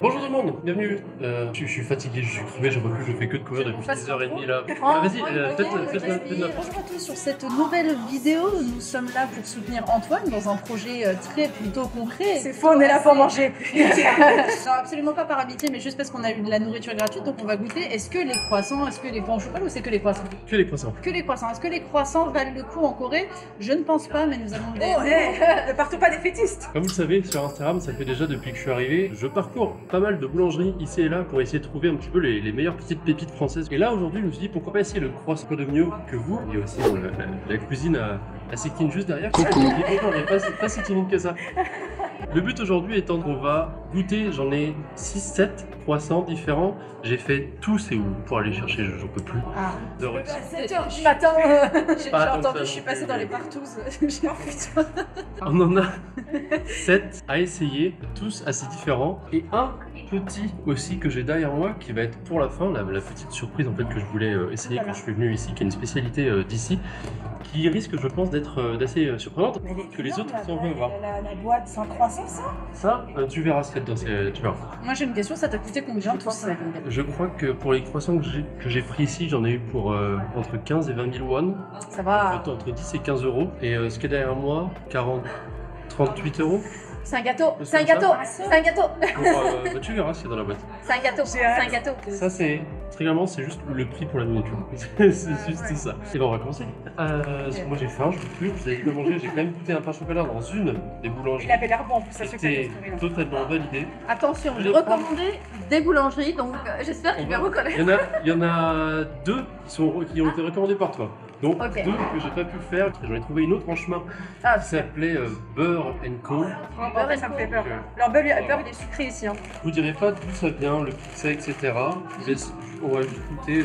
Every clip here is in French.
Bonjour tout le monde, bienvenue. Je suis fatigué, je suis crevé, je fais que de courir depuis 10h30 là. Vas-y, faites-la. Bonjour à tous, sur cette nouvelle vidéo, nous sommes là pour soutenir Antoine dans un projet très plutôt concret. C'est faux, on est là pour manger. Non, absolument pas par amitié, mais juste parce qu'on a eu de la nourriture gratuite, donc on va goûter. Est-ce que les croissants, est-ce que les pains au chocolat ou c'est que les croissants? Que les croissants. Que les croissants. Est-ce que les croissants valent le coup en Corée? Je ne pense pas, mais nous avons des... Ne partons pas des fétistes. Comme vous le savez, sur Instagram, ça fait déjà depuis que je suis arrivé, je parcours pas mal de boulangeries ici et là pour essayer de trouver un petit peu les meilleures petites pépites françaises. Et là aujourd'hui, je me suis dit pourquoi pas essayer le croissant de mieux que vous. Il y a aussi la cuisine à Séquine juste derrière. Coucou. On n'est pas si timide que ça. Le but aujourd'hui étant qu'on va goûter, j'en ai 6-7 croissants différents. J'ai fait tous et où pour aller chercher, j'en peux plus. Ah. De recettes. 7h du matin, j'ai Pas entendu, comme je suis ça, passée dans les partouzes. J'ai envie de... On en a 7 à essayer, tous assez différents. Et un petit aussi que j'ai derrière moi qui va être pour la fin, la petite surprise en fait que je voulais essayer quand je suis venu ici, qui est une spécialité d'ici, qui risque je pense d'être d'assez surprenante que les autres s'en veulent voir. La boîte sans croissant, ça? Ça, tu verras ce qu'il y a dedans, tu verras. Moi j'ai une question, ça t'a coûté combien tout ça? Je crois que pour les croissants que j'ai pris ici, j'en ai eu pour entre 15 et 20 000 won, Ça va. entre 10 et 15 euros. Et ce qui est derrière moi, 38 euros. C'est un gâteau, C'est c'est un comme ça. gâteau, c'est un gâteau, Pour, tu verras ce qu'il y a dans la boîte. c'est un gâteau, c'est un gâteau. Ça c'est, très clairement, c'est juste le prix pour la miniature. C'est juste ça. Et ben on va commencer. Moi j'ai faim, je peux plus, vous avez pas manger. J'ai quand même goûté un pain au chocolat dans une des boulangeries. Il avait l'air bon, en plus, ça se C'était fait. totalement validé. Attention, Je j'ai prends. recommandé des boulangeries, donc j'espère qu'il va reconnaître. Il y en a deux qui ont été recommandés par toi. Donc Ok. deux que j'ai pas pu faire. J'en ai trouvé une autre en chemin Ah, qui s'appelait Beurre Co. En vrai, ça me fait peur. Leur beurre, il est sucré ici. Hein. Je vous dirai pas d'où ça vient, le pizza, etc. Mais on va juste goûter.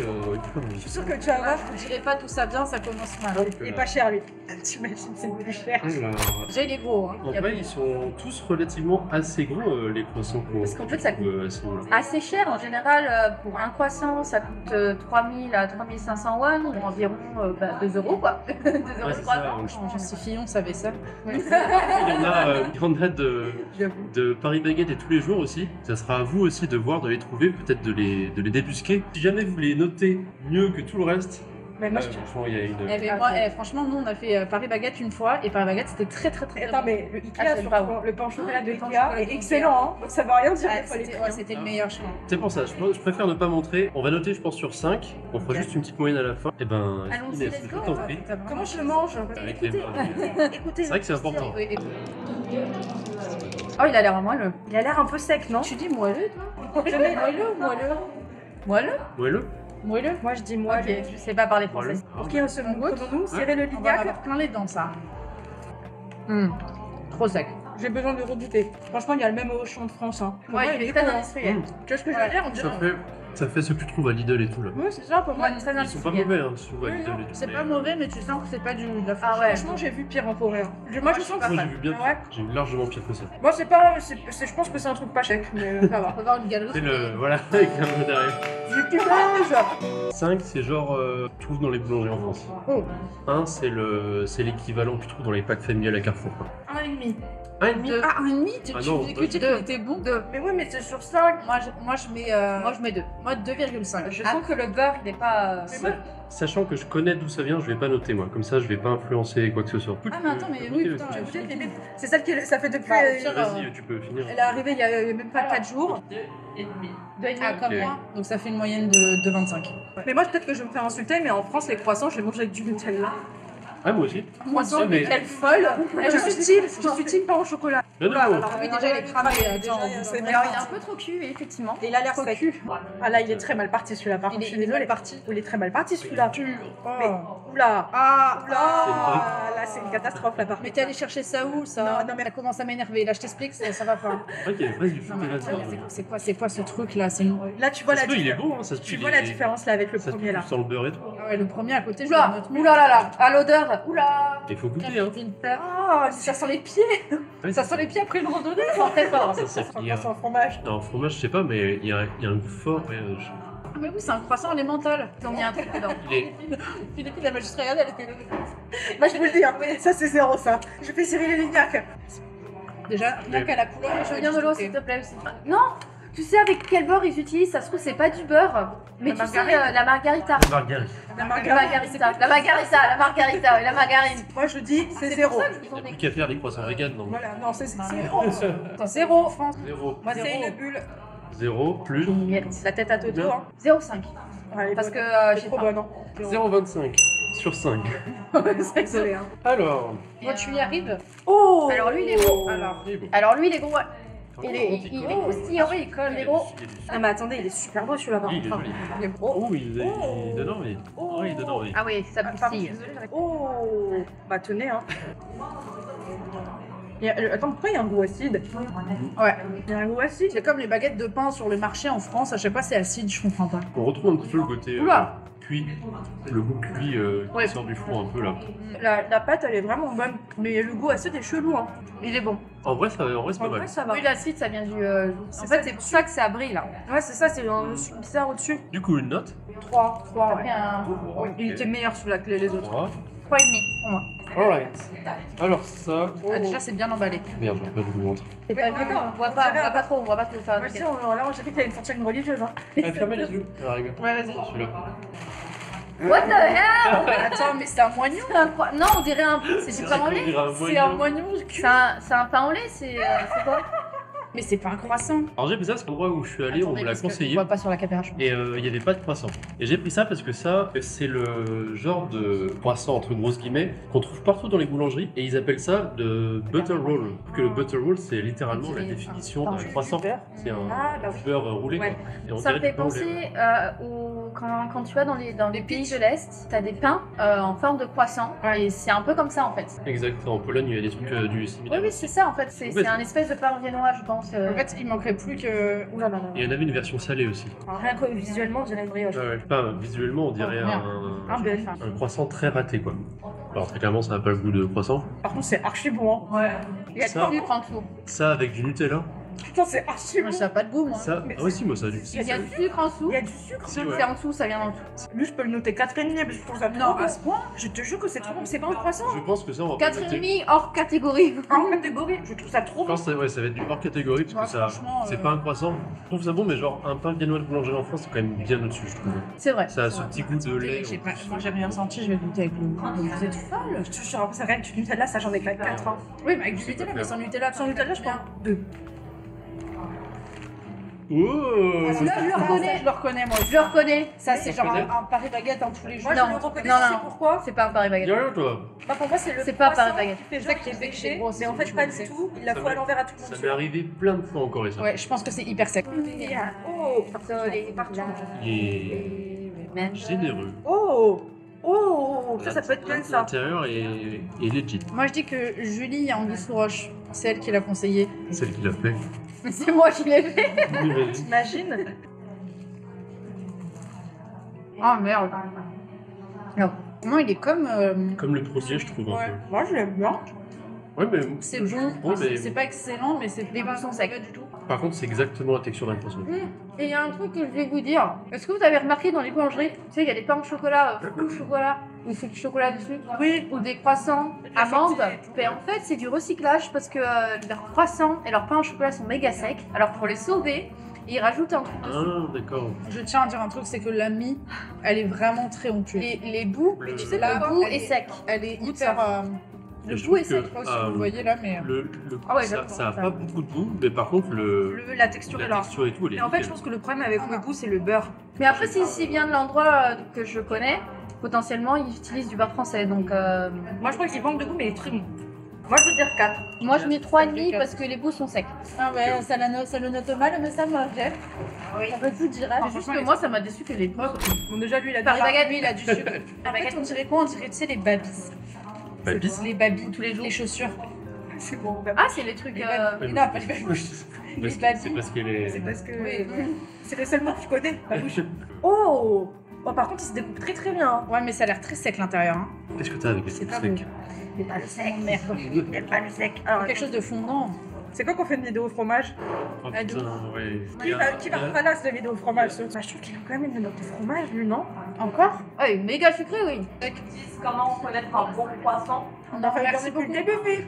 Je suis sûre que tu vas voir. Je dirais pas d'où ça vient, ça commence mal. Il est pas cher, lui. T'imagines, c'est le plus cher. Alors, J'ai les gros. Hein. en vrai, ils sont tous relativement assez gros, les croissants. Parce qu'en fait, ça coûte assez gros. assez cher en général. Pour un croissant, ça coûte 3000 à 3500 won, ou environ 2 euros quoi. 2 euros Ouais, le c'est croissant. ça. Si Fillon savait ça. Il y en a de Paris Baguette et tous les jours aussi. Ça sera à vous aussi de voir, de les trouver, peut-être de les débusquer. Si jamais vous les notez mieux que tout le reste, Mais moi, franchement, il y a une. Eh ben, moi, franchement, nous on a fait Paris Baguette une fois et Paris Baguette c'était très Attends, mais le Ah, Ikea, c'est pas surtout, le pain au chocolat de Le pain au Ikea chocolat est de excellent. Hein. Donc ça veut rien dire. Ouais, il faut les c'était prix, hein. c'était le meilleur, je crois. C'est pour ça, je préfère ne pas montrer. On va noter, je pense, sur 5. On fera juste une petite moyenne à la fin. Et ben, Allons-y, Inès, let's je go. t'en prie. Comment je le mange? Avec les Écoutez, mains. écoutez. C'est vrai que c'est important. Oui, et- Oh, il a l'air moelleux. Il a l'air un peu sec, non? Tu dis moelleux, toi? Moelleux ou moelleux? Moelleux? Moelleux. Moelleux? Moi, je dis moi. Ok, je sais pas parler français. Pour qui se nous serrer le On va en lignac. avoir plein les dents, ça. Trop sec. J'ai besoin de regoûter. Franchement, il y a le même au champ de France. Hein. Pour moi, Ouais, il est est très cool, hein. industriel. Tu vois ce que je veux dire? On dirait- Ça fait ce que tu trouves à Lidl et tout là. Oui, c'est ça pour moi. Ouais, très Ils sont pas industriel. mauvais, hein, si tu vois Oui, Lidl non, et tout. C'est mais- pas mauvais, mais tu sens que c'est pas du de la Ah ouais. Franchement, j'ai vu pire en Corée. Hein. Moi, je sens que Moi j'ai vu bien. Ouais. J'ai vu largement pire que ça. Moi, c'est pas. Je pense que c'est un truc pas chèque, mais ça va. On peut voir une galerie. C'est le. Voilà, avec un mot derrière. Du petit 5, c'est genre. Tu trouves dans les boulangeries en France. Oh. 1, c'est l'équivalent que tu trouves dans les packs familiales à Carrefour. Quoi. 1,5. 1,5. Deux. Ah, un demi? Tu Ah non, dis que tu étais bon? Mais oui, mais c'est sur 5. Moi, je mets. Moi, je mets 2. Moi, 2,5. Je sens que le beurre, il n'est pas. Sachant que je connais d'où ça vient, je vais pas noter moi. Comme ça, je vais pas influencer quoi que ce soit. Ah, mais attends, mais oui, putain, Tu as goûté les bêtes. C'est celle qui. Ça fait depuis. Bah, au pire, Vas-y, tu peux finir. Elle est arrivée il y a même pas 4 jours. Ah, comme Ok. moi. Donc ça fait une moyenne de 25. Mais moi, peut-être que je vais me faire insulter, mais en France, les croissants, je les mange avec du Nutella. Ah, moi aussi. Croissant, mais- quelle folle. Je suis team pain au chocolat. Non, non, Oula, non. alors, Oui, déjà, il est cramé. Attends, c'est Alors, il est un peu trop cul, effectivement. Et il a l'air sec. Ah là, il est très mal parti celui-là. Par contre, je suis désolée. parti. Il est très mal parti celui-là. Mais Oh. oula. Ah, Oula. ah. Là, c'est une catastrophe là par Mais t'es allé chercher ça où, ça? Non, mais- Ça commence à m'énerver. Là, je t'explique, ça va pas. C'est vrai qu'il y a presque du Non, mais chocolat attends, dedans. c'est quoi ce truc là? C'est une... Là, tu vois Ça la se peut, il est différence. beau, hein, ça se peut. Tu il vois est- la différence là avec le Ça se premier peut, là. tu sens le beurre et tout. Ah ouais, le premier à côté, je Oula, le note mieux. oula là là, à l'odeur, oula. Il faut goûter, hein. Ah, ça sent les pieds. Ouais, Ça sent les pieds après une randonnée. Ça sent très fort. Ça, c'est Ça sent le fromage. Non, fromage, je sais pas, mais il y a un goût fort. Ouais, Ah, mais oui, c'est un croissant élémental. Ils ont mis un truc dedans. il est. Philippe, la magistrale, elle était... Bah, je vous le dis, hein. Ça c'est zéro ça. Je fais Cyril Lignac. Déjà, rien qu'à la couleur, je Je veux bien de l'eau, s'il te plaît aussi. Non, Tu sais avec quel beurre ils utilisent? Ça se trouve, c'est pas du beurre. Mais La tu sais, margarine. la margarita. Marguerite. La La margarita. La margarita, oui, la margarine. Moi je dis c'est pour zéro. ça que je Il n'y vous a en ai- plus qu'à faire des croissants vegan, non? Voilà, non, c'est zéro. Zéro, France. Zéro. Moi c'est Zéro. une bulle. Zéro plus La tête à Toto, hein. 0,5. Ouais, Parce que c'est j'ai trop faim. bonne, hein. 0,25 sur 5. Désolé, hein. Alors. Moi, tu y arrives. Oh Alors lui, il est gros. Alors lui, il est gros. Ouais. Il est croustillant, il colle les gros. Non mais attendez, il est super beau celui-là par Oui, il est contre. joli. Il est beau. Oh, il donne envie. Oh, il donne envie. Ah oui, ça Pardon, je suis croustille. désolée, j'arrive. Oh bah tenez, hein. Attends, pourquoi il y a un goût acide? Ouais. Il y a un goût acide. C'est comme les baguettes de pain sur le marché en France. À chaque fois, c'est acide, je comprends pas. On retrouve un petit peu le côté Oula. cuit. Le goût cuit Ouais. qui sort du four un peu là. La pâte elle est vraiment bonne, mais le goût acide est chelou, hein. Il est bon. En vrai, c'est pas En mal. vrai ça va. Oui, l'acide, ça vient du. En C'est fait, ça, c'est pour ça que ça brille là. Ouais c'est ça, c'est un sucre bizarre au-dessus. Du coup, une note 3, Après ouais. un Il était meilleur celui-là que les autres. 3. 3,5 pour moi. Alright. Alors ça. Ah, déjà, c'est bien emballé. Merde, je vais pas vous le montrer. C'est pas vu. On voit pas trop, on voit pas tout ça. Moi aussi, là j'ai cru que t'allais me sortir une religieuse, hein. Ah, fermez les yeux. Ah, regarde. Ouais, vas-y. Celui-là. What the hell? Attends, mais c'est un moignon. Non, on dirait un. C'est du pain au lait. C'est un moignon. C'est un pain au lait, c'est quoi? Mais c'est pas un croissant. Alors j'ai pris ça, c'est l'endroit où je suis allé, on me l'a parce que conseillé. On voit pas sur la caméra. je pense. Et il n'y avait pas de croissant. Et j'ai pris ça parce que ça, c'est le genre de croissant, entre grosses guillemets, qu'on trouve partout dans les boulangeries. Et ils appellent ça de butter roll. Que le butter roll, c'est littéralement la définition d'un croissant. C'est un Ah bah oui. beurre roulé. Ouais. Quoi. Et on Ça me dirait fait du pain au lait. penser quand tu vas dans les pays de l'Est, t'as des pains en forme de croissant. Et c'est un peu comme ça en fait. Exact. En Pologne, il y a des trucs du Oui, similaire. oui, c'est ça en fait. C'est Ouais, un espèce de pain viennois, je pense. En fait, il manquerait plus que. Oula là là. Et il y en avait une version salée aussi. Rien que visuellement, on dirait une brioche. Ouais, enfin, visuellement, on dirait Oh, merde. Un bœuf. un croissant très raté, quoi. Alors très clairement, ça n'a pas le goût de croissant. Par contre, c'est archi bon, hein. Ouais. Il y a Ça. du sucre en dessous. Ça avec du Nutella. Putain, c'est archi bon. Moi, ça a pas de goût, moi. Ça, Mais ah ouais, si, moi ça a du. Il y a du sucre en dessous. Il y a du sucre. Si, ouais. C'est en dessous, ça vient en dessous. Lui, je peux le noter 4,5 parce que je trouve ça trop Non, bon. à ce point. Je te jure que c'est trop bon. C'est pas un croissant. Je pense que ça, on va pas le noter. 4,5 hors catégorie. En catégorie, je trouve ça trop Je bon. pense que ouais, ça va être du hors catégorie parce que Ouais, ça, franchement, c'est pas un croissant. Je trouve ça bon, mais genre un pain viennois de boulangerie en France, c'est quand même bien au-dessus, je trouve. C'est vrai. Ça a ce petit goût de lait. J'ai pas- Moi, j'ai rien senti, je vais goûter avec le. Vous êtes folle. Je te jure, après, ça rien que du Nutella, ça j'en ai claqué 4 ans. Oui, mais avec du Nutella, mais sans Nutella. Sans Nutella, je prends 2. Oh je le reconnais. Je le reconnais, moi. Je le reconnais. Ça, c'est genre reconnais. un Paris baguette en tous les jours. Moi, Non. je le reconnais, Non, tu sais non. pourquoi? C'est pas un Paris baguette. Y'a rien, toi. Bah, pour moi, c'est le C'est pas croissant Paris baguette. qui fait genre qui est bêché, mais en fait, pas du tout. Il la Ça fout à m'est- l'envers à tout le Ça monde. m'est arrivé plein de fois encore et ça. Ouais, je pense que c'est hyper sec. Oh, Partout. Il est généreux. oh, oh, ça peut être bien ça. L'intérieur est legit. Moi, je dis que Julie Anguille sous roche, c'est elle qui l'a conseillé. Celle qui l'a fait. Mais c'est moi qui l'ai fait. Oui, vas-y. T'imagines? Ah merde. Non. Moi, il est comme. Comme le premier, je trouve un Ouais, peu. moi je l'aime bien. Ouais, mais C'est je bon. trouve bon, mais C'est pas excellent, mais c'est Les pas bouts sont mauvais secs. du tout. par contre, c'est exactement la texture d'un croissant. Et il y a un truc que je vais vous dire. Est-ce que vous avez remarqué dans les boulangeries, tu sais, il y a des pains au chocolat, full chocolat, ou c'est du chocolat dessus, Oui. ou des croissants la amandes. chantilly. Ben, en fait, c'est du recyclage parce que leurs croissants et leurs pains au chocolat sont méga secs. Alors pour les sauver, ils rajoutent un truc dessus. Ah, d'accord. Je tiens à dire un truc, c'est que la mie, elle est vraiment très onctueuse. Les bouts, Le- tu sais, la le boue, goût elle est est- sec. Elle est Goûte hyper. Et Le je goût est trouve sec, je que, sais pas si vous le voyez là, mais. Ah ouais, ça, exactement, ça a ça. pas beaucoup de goût, mais par contre, La texture est la là. texture et tout, elle est Et en fait, je nickel. pense que le problème avec le goût, c'est le beurre. Mais après, s'il vient de l'endroit que je connais, potentiellement, ils utilisent du beurre français. Donc, Moi, je crois qu'il manque de goût, mais il est très bon. Moi, je veux dire 4. moi, je mets 3,5 parce que les bouts sont secs. Ah ouais, ça le note mal, mais ça me fait. Oui. Ça peut tout dire. C'est juste que moi, ça m'a déçu que les bouts. Bon, déjà, lui, il a Paris déjà- baguette, Lui, il a du sucre. En fait, on dirait quoi? On dirait, tu sais, les babis. Babis. Les babis, tous les jours. Les chaussures. C'est bon. bah, Ah, c'est les trucs. Les babis. Ouais, Non, pas les babis. mais les babis. c'est parce qu'elle est. C'est parce que. Oui. C'est les seuls mots que tu connais. La bouche. Oh! Oh, par contre, il se découpe très très bien. hein. Ouais, mais ça a l'air très sec l'intérieur. Hein. Qu'est-ce que t'as avec les C'est trucs pas secs Il pas le sec. Merde. Il pas le sec. Alors, Quelque chose de fondant. c'est quoi qu'on fait une vidéo au fromage? Oh Ah, putain, ouais. Qui va pas là, c'est la vidéo au fromage. Bah, je trouve qu'il a quand même une note de fromage, lui, non? Encore? Ouais, méga sucré, oui. Comment connaître un bon croissant? On a fait Merci depuis le beaucoup. début, oui.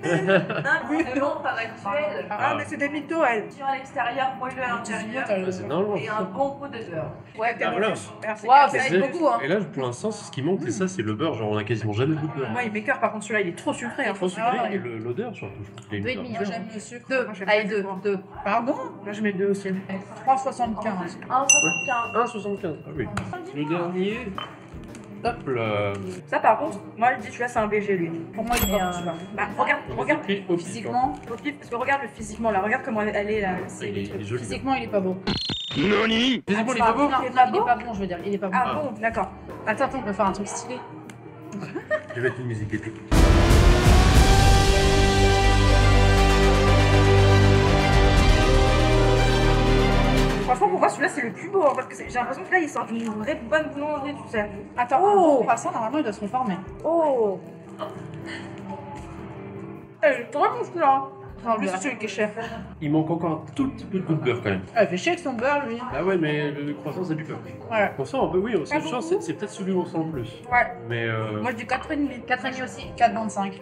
Hein, Oui, selon vente à l'actuel. Ah, mais c'est des mythos, elle. À l'extérieur, moelleux à l'intérieur. C'est normal. Et un bon pot de beurre. Ouais, Ah, voilà. Merci. Waouh, C'est ça vrai. aide beaucoup. Hein. Et là, pour l'instant, ce qui manque, c'est ça, c'est le beurre. Genre, on a quasiment jamais de beurre. Moi, il m'écoeure, par contre, celui-là, il est trop sucré. Hein. Trop sucré Ah, et l'odeur surtout. Je trouve qu'il a Deux et une demi. odeur. Moi j'aime le sucre. Deux. Moi, j'aime Allez, pas deux. le sucre. Deux. Pardon Là, je mets 2 aussi. 3,75. 1,75. 1,75. Ah oui. Le dernier. Hop là. Ça, par contre, moi, je dis celui-là, c'est un BG, lui. Pour moi, il est pas bon, celui-là. Bah, regarde. Pris au pif, hein. Physiquement, Au pif, parce que regarde le physiquement, là. Regarde comment elle est, là. Il est joli. physiquement, il est pas beau. Physiquement, il est pas beau. Non, Il est pas il est beau pas bon, je veux dire. Il est pas bon. Ah bon, d'accord. Attends, on peut faire un truc stylé. Je vais mettre une musique d'été. Franchement, pour moi, celui-là, c'est le plus beau, hein, parce que j'ai l'impression que là, il sort d'une vraie bonne boulangerie, tu sais. Attends, Oh. un croissant, normalement, il doit se conformer. Oh. Elle est trop bon, celui-là. En plus, c'est celui qui est cher. Il manque encore un tout petit peu de goût de beurre quand même. Elle fait chier avec son beurre, lui. Ah ouais, mais le croissant, c'est du beurre. Ouais. On sent un peu, oui, on sent, Ah, je sens, c'est peut-être celui où on sent le plus. Ouais. Mais Moi, je dis 4,5. 4,5 aussi. 4,25.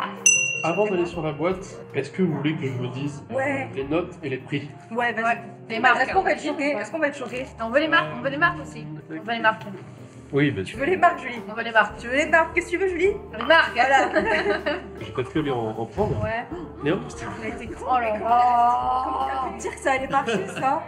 avant d'aller sur la boîte, est-ce que vous voulez que je vous dise Ouais. les notes et les prix? Ouais, vas-y. Ouais. Les marques. Est-ce qu'on va être choqués? Est-ce qu'on va être choqués? On veut les marques, on veut les marques aussi. On veut les marques. Oui, bah, Tu veux les marques, Julie? On veut les marques. Tu veux les marques? Qu'est-ce que tu veux, Julie? Les marques. Voilà. j'ai pas pu aller en prendre. Ouais. Léon, c'était- On a été con. Oh là Comment t'as là. pu me dire que ça allait marcher, ça?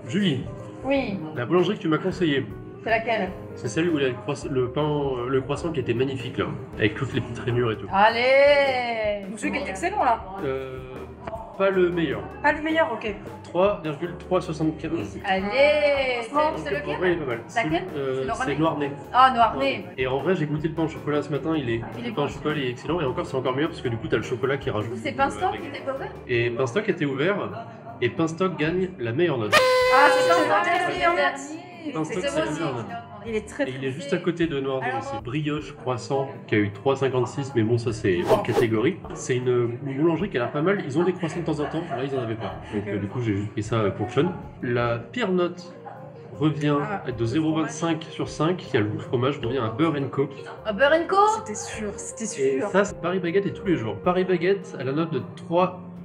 Julie, Oui. la boulangerie que tu m'as conseillée, C'est laquelle? c'est celle où il y a le croissant qui était magnifique là, avec toutes les petites rainures et tout. Allez. Donc, celui qui est excellent, là. Pas le meilleur. Pas le meilleur, ok. 3,375. Allez. C'est En vrai, il lequel? est pas mal. Laquelle? C'est Noirnay. Ah, Noirnay. Et en vrai, j'ai goûté le pain au chocolat ce matin, Il est le pain au bon. chocolat il est excellent et encore c'est encore mieux parce que du coup t'as le chocolat qui rajoute. C'est Pinstock avec- qui était pas ouvert? Et Pinstock était ouvert et Pinstock gagne la meilleure note. Ah, c'est Pinstock, ça, c'est c'est bien bien. Pinstock, C'est c'est moi la aussi. meilleure note. Il est très, Et très il est juste fait. à côté de Noirnay, Alors- c'est Brioche Croissant qui a eu 3,56 mais bon ça c'est hors catégorie. C'est une boulangerie qui a l'air pas mal, ils ont des croissants de temps en temps, là ils en avaient pas. Donc du coup j'ai juste pris ça pour fun. La pire note revient de 0,25 sur 5, qui a le goût de fromage, revient à Beurre Co. Un Beurre Co. C'était sûr, c'était Et sûr. ça c'est Paris Baguette et tous les jours. Paris Baguette a la note de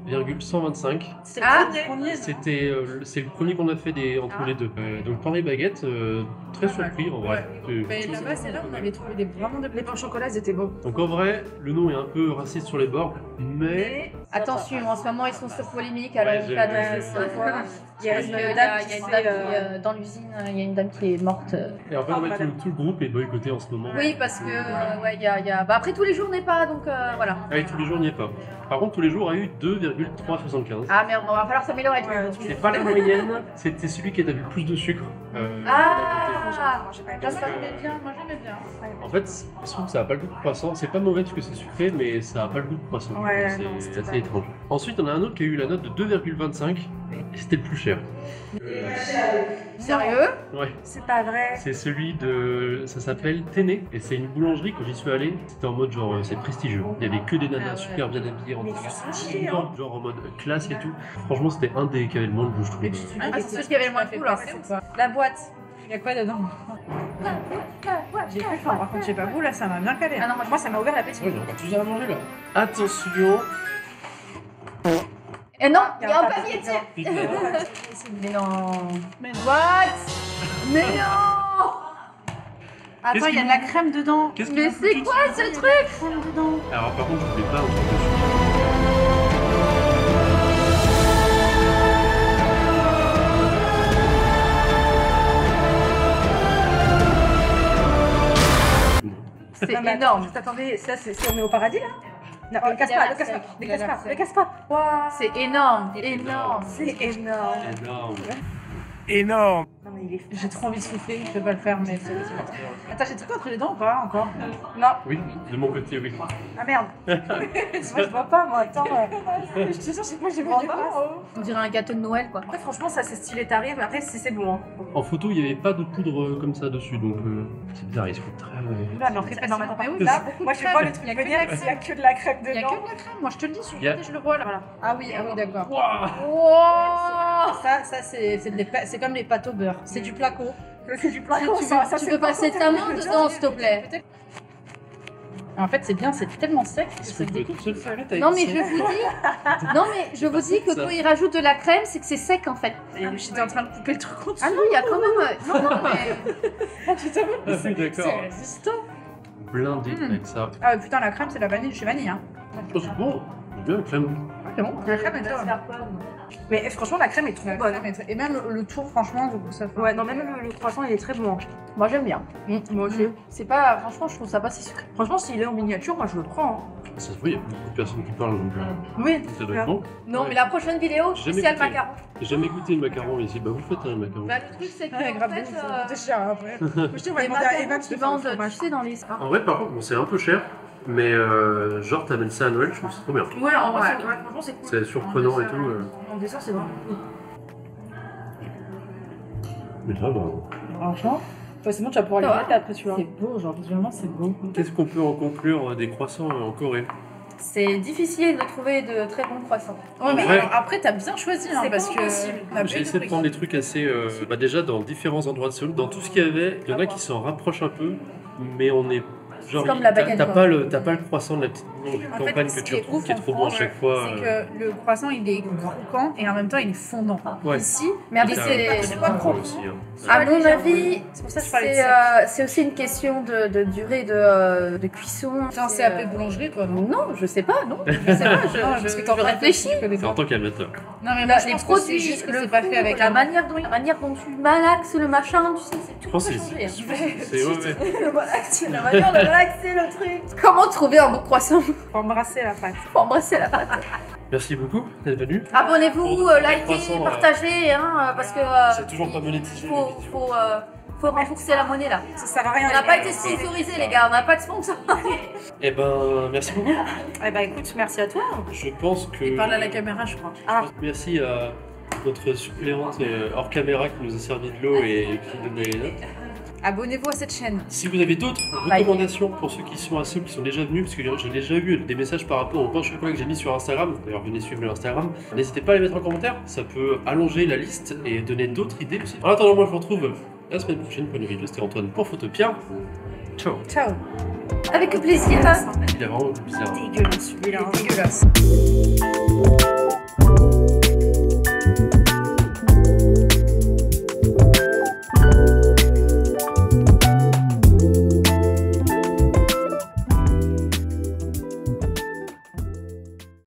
3,125. C'est Ah, le premier. C'est le premier qu'on a fait entre les deux. Donc Paris Baguette, très surpris en vrai. Mais là-bas, c'est là où on avait trouvé vraiment des pains au chocolat, ils étaient beaux. Donc en vrai, le nom est un peu raciste sur les bords, mais Attention, en ce moment ils sont sur polémique, alors Ouais, on j'ai fait vu. attention. Il y a Parce une qu'il y a- dame il qui y a une s'est, dame qui, dans l'usine, il y a une dame qui est morte. et en fait Oh, ouais, madame. tout le groupe est boycotté en ce moment. Oui, parce que ouais, il y a. Bah, après tous les jours n'est pas, donc voilà. Ah oui, tous les jours il n'y est pas. Par contre, tous les jours a eu 2,375. Ah merde, on va falloir s'améliorer tous les jours. C'est pas la moyenne, c'était celui qui avait le plus de sucre. Ah, J'ai pas Là, aimé. ça j'aimais bien, moi j'aimais bien. En fait, je trouve que ça n'a pas le goût de croissant. C'est pas mauvais parce que c'est sucré, mais ça n'a pas le goût de croissant. Ouais, C'est- non, c'est c'était assez pas- étrange. Ensuite, on a un autre qui a eu la note de 2,25 et c'était le plus cher. sérieux? Ouais. C'est pas vrai. C'est celui de. Ça s'appelle Téné et c'est une boulangerie. Quand j'y suis allé, c'était en mode genre c'est prestigieux. Il y avait que des nanas Ah ouais. super bien habillées en Mais tenue c'est stylé, hein. genre en mode classe et tout. Franchement, c'était un des qui avait le moins de goût, je trouve. Ah, c'est celui qui avait le moins de cool, alors c'est ouf. La boîte. Il y a quoi dedans? J'ai plus faim, par contre, je sais pas vous, là, ça m'a bien calé. Ah non, Moi, ça m'a ouvert l'appétit. Ouais, j'ai encore tout à manger là. Attention. Et non, Il il y a un papier, tiens. Mais non. Mais What? Mais non. Attends, il y a de la crème dedans. Qu'est-ce Mais que c'est quoi ce truc? Crème dedans. Alors par contre, je voulais pas un truc dessus. C'est Non, mais énorme. attends, Attendez, ça, c'est on est au paradis, là? Non, Oh, le casse il a pas, l'air le casse sec. pas, le Il a casse l'air pas, sec. le casse pas. Waouh, C'est énorme, énorme. c'est énorme. Énorme. Énorme. Non, mais il est J'ai trop envie de souffler, je peux pas le faire, mais c'est Attends, j'ai tout entre les dents ou pas encore? Non, Oui, de mon côté, oui. ah merde. Moi, je vois pas, moi, attends. Je te jure, c'est que moi, j'ai vu On dirait un gâteau de Noël, quoi. Après, franchement, ça, c'est stylé tarif, mais après, c'est bon. Hein. En photo, il n'y avait pas de poudre comme ça dessus, donc c'est bizarre, il se fout très. Là, mais en fait, non, mais attends, par Mais oui, contre, là, moi, je vois le Il y truc a que venir de la s'il y a que de la crème Il y a dedans. que de la crème, moi je te le dis, sur le Il y a- côté, je le vois là. Voilà. Ah oui, d'accord. Waouh. Wow. Ça c'est comme les pâtes au beurre. C'est du placo. C'est du placo, Tu ça, veux, ça, tu c'est veux pas passer ta main dedans, s'il te plaît? En fait, c'est bien, c'est tellement sec que Est-ce ça que tu veux découpe tout tout seul seul. Non mais je vous dis, non mais je vous dis que Ça. quand ils rajoutent de la crème, c'est que c'est sec en fait. Et j'étais en train de couper le truc en dessous. Ah non, il y a quand même. Non mais. Ah, putain, Ah oui, c'est d'accord. résistant. Blindé Mm. avec ça. Ah putain, la crème, c'est la vanille chez vanille. Hein. Oh, c'est bon. C'est bien, crème. Ah, c'est bon. La crème est bonne. Mais franchement, la crème est trop La bonne. crème est très- Et même le tour, franchement, je trouve ça fait. Ouais, non, même le croissant, il est très bon. Moi j'aime bien. Moi aussi. C'est pas, franchement, je trouve ça pas si sucré. Franchement, s'il est en miniature, moi je le prends. Ça se voit, il y a beaucoup de personnes qui parlent, donc Oui. ça doit être bon. Non, Ouais. mais la prochaine vidéo, J'ai jamais spécial goûté. macaron. J'ai jamais goûté le macaron ici. Bah, vous faites un macaron. Bah, le truc, c'est que Ouais, en grave, fait, ça coûte cher après. Moi, je dis, on va les demander à macarons Evan qui de faire le vendent, tu fromage. sais, dans les. En vrai, par contre, bon, c'est un peu cher, mais genre, t'amènes ça à Noël, je trouve que c'est trop bien. Ouais, en vrai, Ouais. c'est- ouais, franchement, c'est cool. C'est surprenant et tout. En dessert, c'est vraiment cool. Mais là, bah, Franchement, c'est bon, tu vas pouvoir les Ça va. mettre après, tu vois. C'est beau, genre visuellement, c'est beau. qu'est-ce qu'on peut en conclure des croissants en Corée? C'est difficile de trouver de très bons croissants. Ouais, mais Ouais. alors, après, t'as bien choisi, hein, C'est parce pas que. impossible. t'as J'ai bien essayé de pris. prendre des trucs assez. Bah déjà, dans différents endroits de Séoul, dans tout ce qu'il y avait, il y en a qui s'en rapprochent un peu, mais on est. Genre, C'est comme la t'as baguette, t'as quoi. t'as pas le croissant de la petite boulangerie de En fait, campagne ce que qui tu est retrouves ouf qui est en trop bon à France, chaque fois. C'est que le croissant, il est croquant et en même temps, il est fondant. Ouais. Ici, Mais après, T'as- c'est. c'est pas croquant. aussi, hein. À mon avis, c'est pour ça que je parlais de c'est ça. c'est aussi une question de durée de cuisson. T'es en CAP boulangerie, toi, non? Non, je sais pas, non. Je sais pas, Non, parce que t'es en je train de- réfléchis. tu connais C'est pas. en tant qu'amateur. Non, mais moi, Là, je les pense que c'est produits, juste que le c'est pas fait four, avec la un- manière dont tu malaxes le machin, tu sais, c'est tout Je pense peut que changer. c'est. hein. C'est ouais, ouais. Le malax, la manière de malaxer le truc. Comment trouver un bon croissant Faut embrasser la pâte. pour embrasser la pâte? Merci beaucoup d'être venu. Abonnez-vous, Pour les likez, croissants, partagez, hein, parce que C'est toujours pas monétisé. faut, les vidéos. faut renforcer la monnaie là. Ça sert à rien. On n'a pas été sponsorisé les gars, on n'a pas de sponsor. Eh ben, merci beaucoup. Eh bah écoute, merci à toi. Je pense que. Il parle à la caméra, je crois. Ah. Merci à notre suppléante hors caméra qui nous a servi de l'eau et qui nous donnait les notes. Abonnez-vous à cette chaîne. Si vous avez d'autres recommandations pour ceux qui sont à Séoul, qui sont déjà venus, parce que j'ai déjà eu des messages par rapport au pain au chocolat que j'ai mis sur Instagram, d'ailleurs venez suivre le Instagram, n'hésitez pas à les mettre en commentaire, ça peut allonger la liste et donner d'autres idées aussi. En attendant, moi je vous retrouve la semaine prochaine pour une vidéo. C'était Antoine pour Photopia. Ciao. Ciao. Avec plaisir. Hein. Il a vraiment bizarre. Dégueulasse celui-là. Il est dégueulasse.